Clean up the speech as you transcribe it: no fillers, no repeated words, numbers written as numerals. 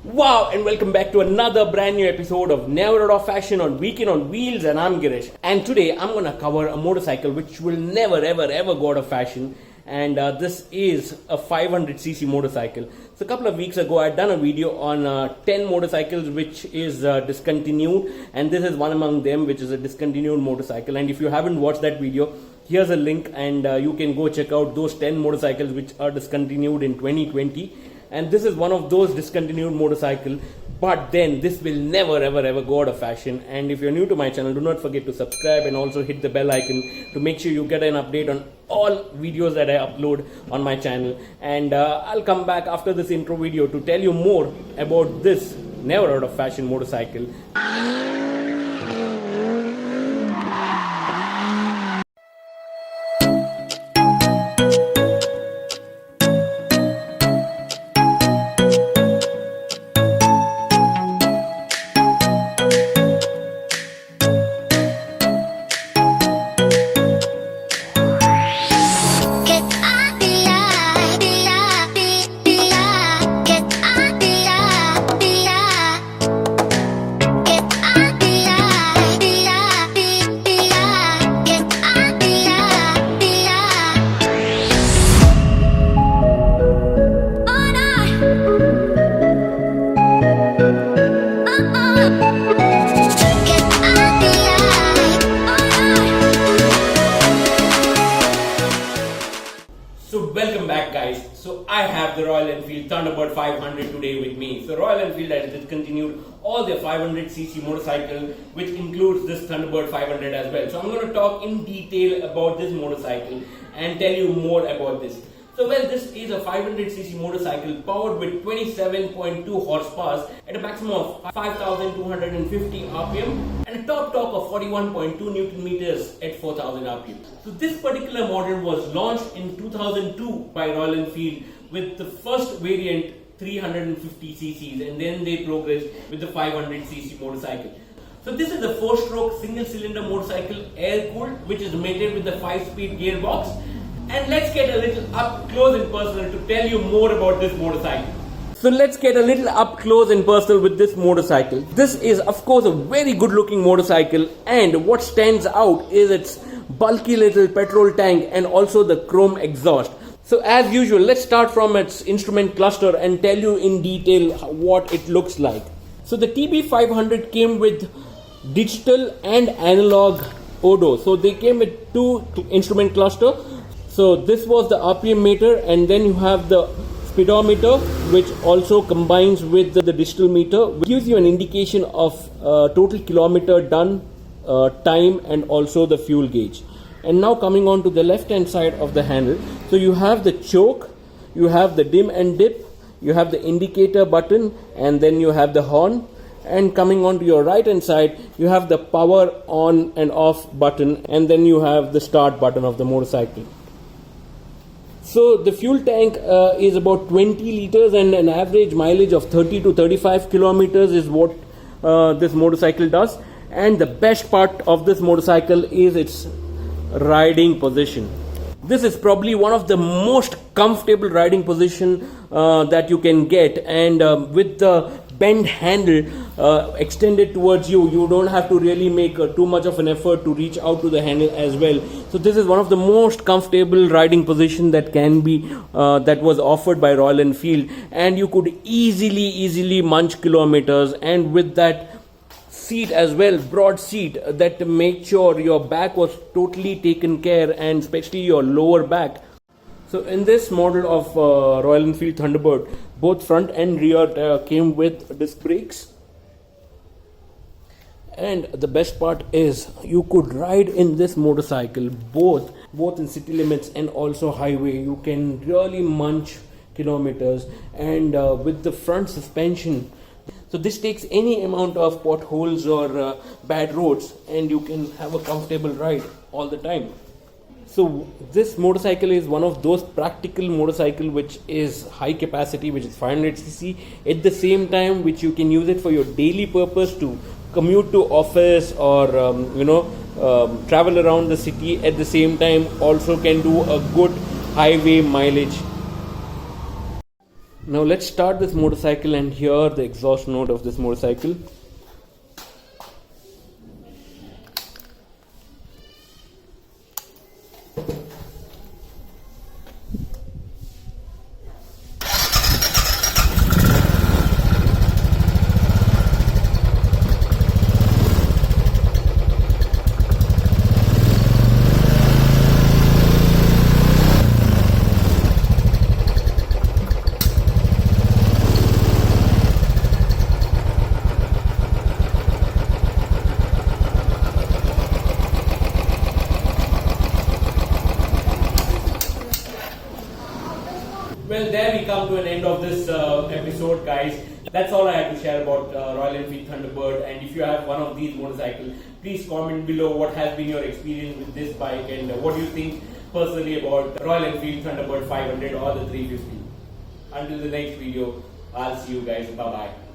Wow, and welcome back to another brand new episode of Never Out of Fashion on Weekend on Wheels, and I'm Girish. And today I'm gonna cover a motorcycle which will never ever go out of fashion, and this is a 500cc motorcycle. So a couple of weeks ago I had done a video on 10 motorcycles which is discontinued, and this is one among them, which is a discontinued motorcycle. And if you haven't watched that video, here's a link, and you can go check out those 10 motorcycles which are discontinued in 2020. And this is one of those discontinued motorcycle, but then this will never ever go out of fashion. And if you're new to my channel, do not forget to subscribe and also hit the bell icon to make sure you get an update on all videos that I upload on my channel. And I'll come back after this intro video to tell you more about this never out of fashion motorcycle. So welcome back, guys. So I have the Royal Enfield Thunderbird 500 today with me. So Royal Enfield has discontinued all their 500cc motorcycle, which includes this Thunderbird 500 as well. So I'm going to talk in detail about this motorcycle and tell you more about this. So this is a 500cc motorcycle powered with 27.2 horsepower at a maximum of 5,250 RPM and a top torque of 41.2 Newton meters at 4,000 RPM. So this particular model was launched in 2002 by Royal Enfield with the first variant 350cc's, and then they progressed with the 500cc motorcycle. So this is the 4-stroke single-cylinder motorcycle, air-cooled, which is mated with the 5-speed gearbox. And let's get a little up close and personal to tell you more about this motorcycle. So let's get a little up close and personal with this motorcycle. This is of course a very good looking motorcycle, and what stands out is its bulky little petrol tank and also the chrome exhaust. So as usual, let's start from its instrument cluster and tell you in detail what it looks like. So the TB500 came with digital and analog Odo. So they came with two instrument cluster. So this was the RPM meter, and then you have the speedometer, which also combines with the digital meter, which gives you an indication of total kilometer done, time, and also the fuel gauge. And now coming on to the left hand side of the handle, so you have the choke, you have the dim and dip, you have the indicator button, and then you have the horn. And coming on to your right hand side, you have the power on and off button, and then you have the start button of the motorcycle. So the fuel tank is about 20 liters and an average mileage of 30 to 35 kilometers is what this motorcycle does. And the best part of this motorcycle is its riding position. This is probably one of the most comfortable riding position that you can get, and with the bend handle extended towards you, you don't have to really make too much of an effort to reach out to the handle as well. So this is one of the most comfortable riding position that can be that was offered by Royal Enfield, and you could easily munch kilometers. And with that seat as well, broad seat, that made sure your back was totally taken care, and especially your lower back. So in this model of Royal Enfield Thunderbird, both front and rear came with disc brakes. And the best part is you could ride in this motorcycle both in city limits and also highway. You can really munch kilometers, and with the front suspension, so this takes any amount of potholes or bad roads, and you can have a comfortable ride all the time. So this motorcycle is one of those practical motorcycle which is high capacity, which is 500cc, at the same time which you can use it for your daily purpose to commute to office or travel around the city. At the same time also can do a good highway mileage. Now let's start this motorcycle and hear the exhaust note of this motorcycle. Well, there we come to an end of this episode, guys. That's all I had to share about Royal Enfield Thunderbird. And if you have one of these motorcycles, please comment below what has been your experience with this bike and what do you think personally about Royal Enfield Thunderbird 500 or the 350. Until the next video, I'll see you guys. Bye bye.